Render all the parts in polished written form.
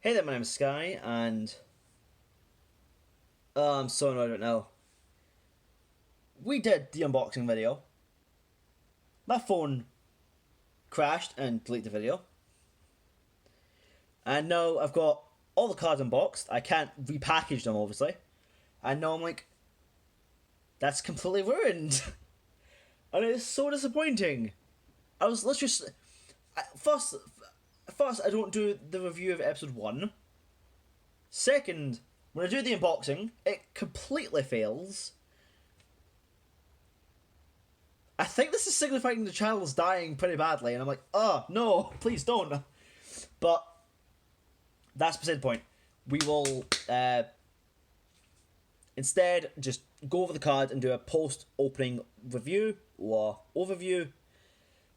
Hey there, my name is Sky, and I'm so annoyed right now. We did the unboxing video. My phone crashed and deleted the video. And now I've got all the cards unboxed. I can't repackage them, obviously. And now I'm like, that's completely ruined. And it's so disappointing. I was literally... First, I don't do the review of episode 1. Second, when I do the unboxing, it completely fails. I think this is signifying the child is dying pretty badly, and I'm like, oh, no, please don't. But that's beside the point. We will instead just go over the card and do a post-opening review or overview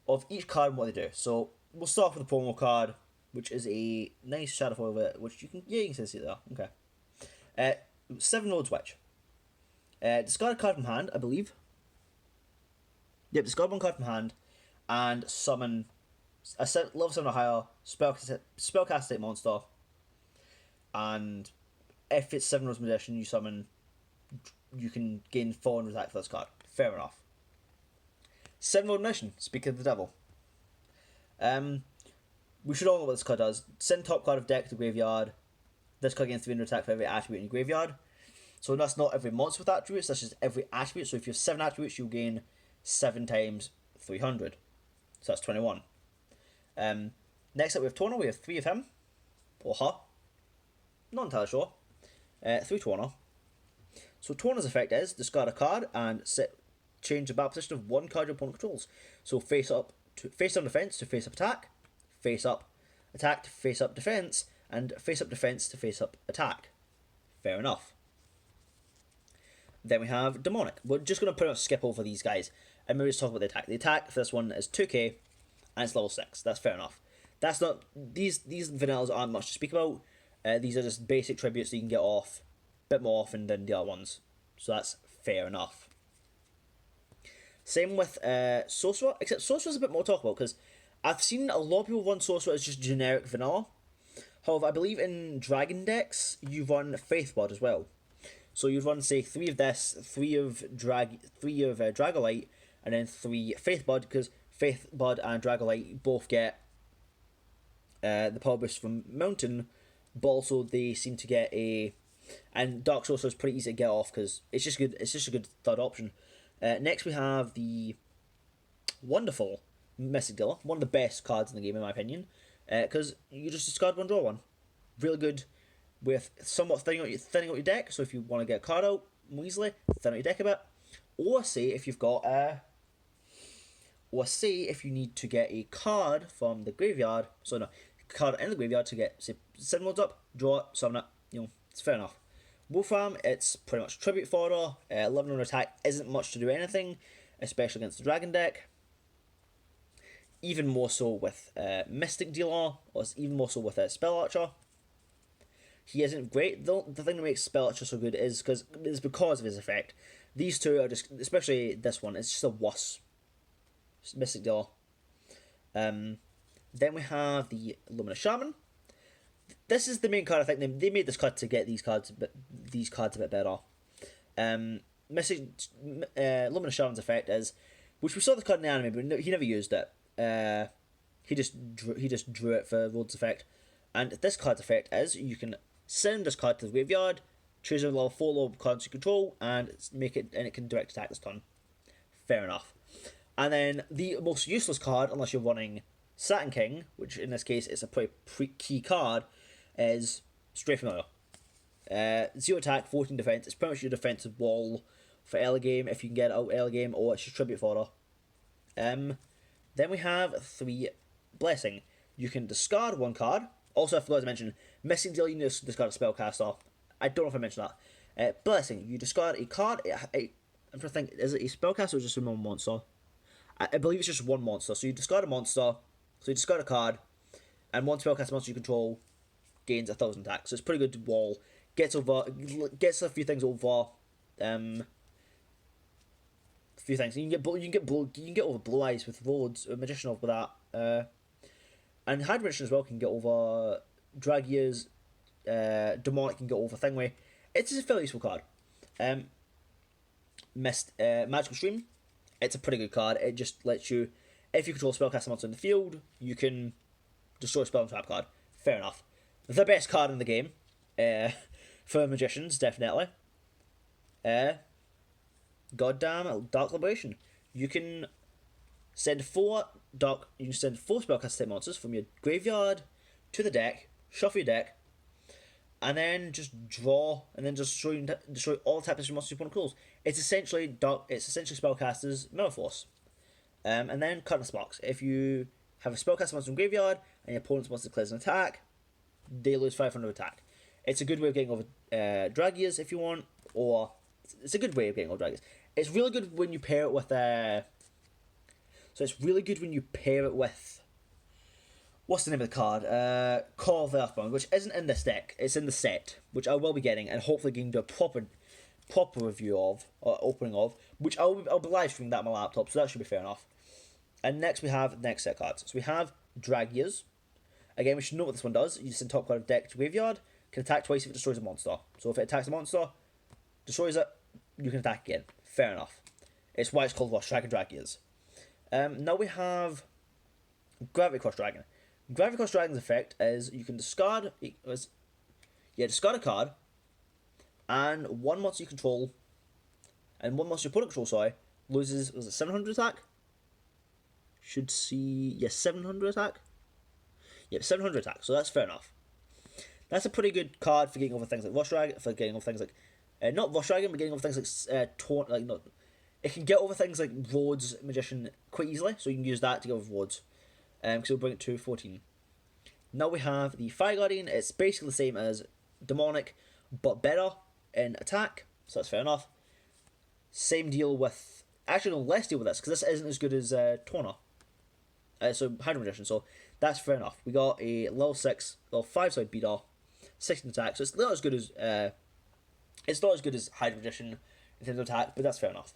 of each card and what they do. So we'll start with the promo card, which is a nice shadow foil of it, which you can see it there. Okay. 7 Roads Witch. Discard a card from hand, I believe. Yep, discard one card from hand and summon a level 7 or higher spellcast state monster. And if it's 7 Roads Magician, you can gain 400 attack for this card. Fair enough. 7 Road Mission, Speak of the Devil. We should all know what this card does. Send top card of deck to the graveyard. This card gains 300 attack for every attribute in your graveyard. So that's not every monster with attributes, that's just every attribute. So if you have 7 attributes, you'll gain 7 times 300. So that's 21. Next up we have Toner. We have 3 of him. Or her. Not entirely sure. 3 Toner. So Toner's effect is discard a card and change the battle position of one card your opponent controls. So face down defense to face up attack, face up attack to face up defense, and face up defense to face up attack. Fair enough. Then we have Demonic. We're just going to pretty much skip over these guys and maybe just talk about the attack. The attack for this one is 2k and it's level 6. That's fair enough. That's not these vanillas aren't much to speak about. These are just basic tributes that you can get off a bit more often than the other ones. So that's fair enough. Same with Sorcerer, except Sorcerer's a bit more to talk about because I've seen a lot of people run Sorcerer as just generic vanilla. However, I believe in Dragon decks you run Faithblood as well. So you run, say, 3 of this, 3 of Dragolite, and then 3 Faithblood, because Faithblood and Dragolite both get the power boost from Mountain, but also they seem to get a... And Dark Sorcerer is pretty easy to get off because it's just good. It's just a good third option. Next we have the wonderful Mystic Dealer, one of the best cards in the game in my opinion, because you just discard one, draw one. Really good with somewhat thinning out your deck, so if you want to get a card out more easily, thin out your deck a bit. Or say if you've got if you need to get a card from the graveyard, card in the graveyard to get, say, 7 modes up, draw it, summon it, it's fair enough. Wolfram, it's pretty much tribute fodder. 11 on attack isn't much to do anything, especially against the dragon deck. Even more so with Mystic Dealer, or even more so with Spell Archer. He isn't great. The thing that makes Spell Archer so good is because of his effect. These two are just, especially this one, it's just a wuss. Mystic Dealer. Then we have the Luminous Shaman. This is the main card. I think they made this card to get these cards a bit better. Luminous Shaman's effect is, which we saw the card in the anime, but he never used it. He just drew it for Road's effect, and this card's effect is you can send this card to the graveyard, choose a level 4 low cards you control, and it can direct attack this turn. Fair enough. And then the most useless card, unless you're running Saturn King, which in this case is a pretty key card, is Stray Familiar. 0 attack, 14 defense. It's pretty much your defensive wall for early game if you can get it out early game, or it's your tribute fodder. Then we have 3 Blessing. You can discard 1 card. Also, I forgot to mention, Mystic Dealer, you can discard a spellcaster. I don't know if I mentioned that. Blessing, you discard a card. I'm trying to think, is it a spellcaster or just a normal monster? I believe it's just 1 monster. So you discard a monster, so you discard a card, and 1 spellcaster monster you control gains 1,000 attack. So it's pretty good wall. Gets a few things over. A few things. You can get over Blue Eyes with Rhodes, a Magician over that. And High Dimension as well can get over Dragia's Demonic can get over Thingway. It's a fairly useful card. Magical Stream. It's a pretty good card. It just lets you, if you control spellcaster monster in the field, you can destroy spell and trap card. Fair enough. The best card in the game, for magicians, definitely. Goddamn Dark Liberation. You can send four spellcaster type monsters from your graveyard to the deck, shuffle your deck, and then just draw, and then just destroy all the types of monsters your opponent controls. It's essentially spellcasters Mirror Force. And then Cutting Sparks. If you have a spellcaster monster in graveyard and your opponent's monster declares an attack, they lose 500 attack. It's a good way of getting over Dragias if you want, or it's a good way of getting over Dragias. It's really good when you pair it with what's the name of the card? Call of the Earthbound, which isn't in this deck. It's in the set, which I will be getting, and hopefully getting to a proper review of, or opening of, which I'll be live streaming that on my laptop, so that should be fair enough. And next we have the next set of cards. So we have Dragias. Again, we should know what this one does. You send top card of deck to graveyard, can attack twice if it destroys a monster. So if it attacks a monster, destroys it, you can attack again. Fair enough. It's why it's called Lost Dragon Dragias. Now we have Gravity Cross Dragon. Gravity Cross Dragon's effect is you can discard a card, and one monster you control, and one monster your opponent controls, loses, was it 700 attack? 700 attack? Yep, 700 attack, so that's fair enough. That's a pretty good card for getting over things like Rush Dragon, for getting over things like, not Rush Dragon, but getting over things like, it can get over things like Rhodes Magician quite easily, so you can use that to get over Rhodes. Because it'll bring it to 14. Now we have the Fire Guardian. It's basically the same as Demonic, but better in attack, so that's fair enough. Same deal with, actually no, less deal with this, because this isn't as good as Torna. So Hydro Magician, so that's fair enough. We got a level 5 side beater, 16 attack, so it's not as good as Hydro Magician in terms of attack, but that's fair enough.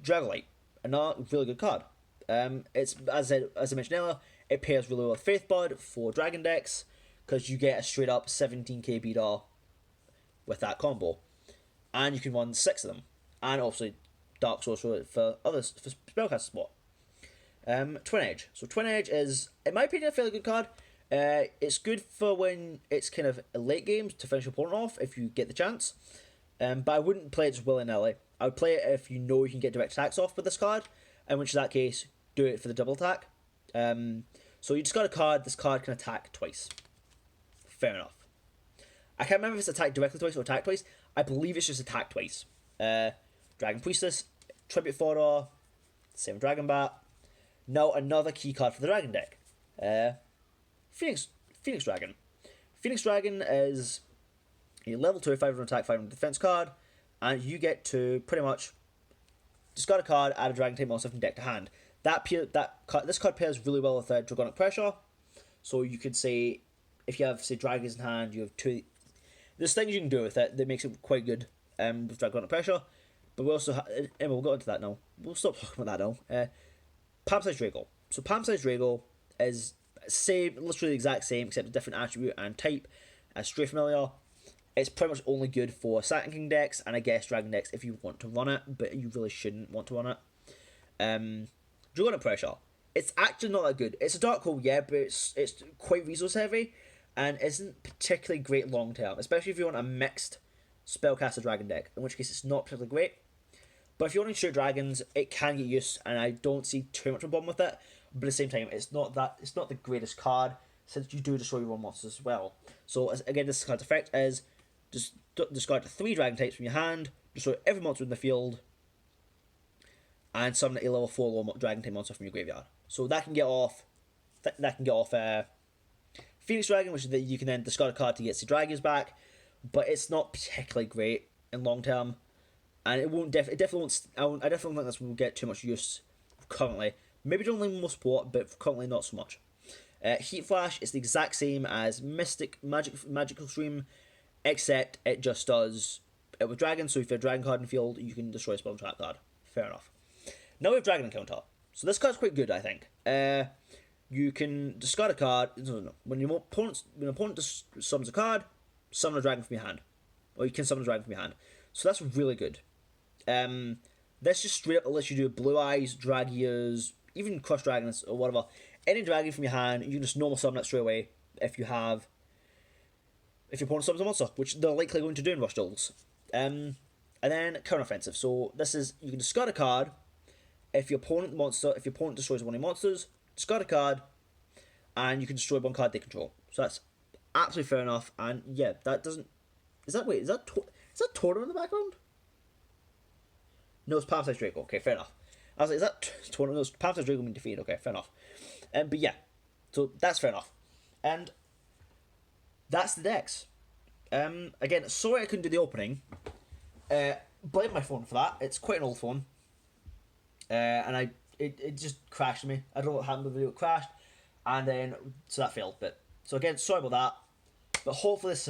Dragonlight, another really good card. It's as I mentioned earlier, it pairs really well with Faithbud for Dragon decks, because you get a straight up 17k beater with that combo, and you can run 6 of them, and obviously Dark Sorcerer for others for spellcaster support. Twin Edge. So Twin Edge is, in my opinion, a fairly good card. It's good for when it's kind of late games to finish your opponent off if you get the chance. But I wouldn't play it just willy-nilly. I would play it if you know you can get direct attacks off with this card, in which that case, do it for the double attack. So you just got a card, this card can attack twice. Fair enough. I can't remember if it's attack directly twice or attack twice. I believe it's just attack twice. Dragon Priestess, Tribute Fodder, same Dragon Bat. Now another key card for the Dragon deck. Phoenix Dragon. Phoenix Dragon is a level 2, 500 attack, 500 defense card, and you get to pretty much discard a card, add a Dragon type monster from deck to hand. This card pairs really well with Dragonic Pressure. So you could say, if you have, say, Dragons in hand, you have 2. There's things you can do with it that makes it quite good with Dragonic Pressure. But we also and we'll go into that now. We'll stop talking about that now. Palm-sized Drago. So Palm-sized Drago is literally the exact same, except a different attribute and type as Stray Familiar. It's pretty much only good for Saturn King decks and I guess Dragon decks if you want to run it, but you really shouldn't want to run it. Dragonic Pressure. It's actually not that good. It's a dark hole, yeah, but it's quite resource heavy and isn't particularly great long term, especially if you want a mixed spellcaster dragon deck, in which case it's not particularly great. But if you want to shoot dragons, it can get used, and I don't see too much of a problem with it. But at the same time, it's not the greatest card, since you do destroy your own monsters as well. So again, this card's effect is just discard 3 dragon types from your hand, destroy every monster in the field, and summon a level 4 dragon type monster from your graveyard. So that can get off. Phoenix Dragon, which is that you can then discard a card to get the dragons back, but it's not particularly great in long term. And it won't. I definitely don't think this will get too much use currently. Maybe during more support, but currently not so much. Heat Flash is the exact same as Magical Stream, except it just does it with dragons. So if you have a dragon card in the field, you can destroy a spell and trap card. Fair enough. Now we have Dragon Encounter. So this card's quite good, I think. You can discard a card. When your opponent summons a card, summon a dragon from your hand, or you can summon a dragon from your hand. So that's really good. This just straight up lets you do Blue Eyes, Drag Ears, even Crush Dragons or whatever. Any dragon from your hand, you can just normal summon it straight away if your opponent summons a monster, which they're likely going to do in Rush Duels. And then counter offensive. So this is, you can discard a card if your opponent destroys one of your monsters, discard a card, and you can destroy one card they control. So that's absolutely fair enough. And yeah, that doesn't. Is that Toro in the background? No, it's Palm-sized Draco. Okay, fair enough. I was like, is that Toro? No, it's Palm-sized Draco being defeated. Okay, fair enough. But yeah, so that's fair enough. And that's the decks. Again, sorry I couldn't do the opening. Blame my phone for that. It's quite an old phone. And it just crashed me. I don't know what happened with the video. It crashed. And then, so that failed. So again, sorry about that. But hopefully this is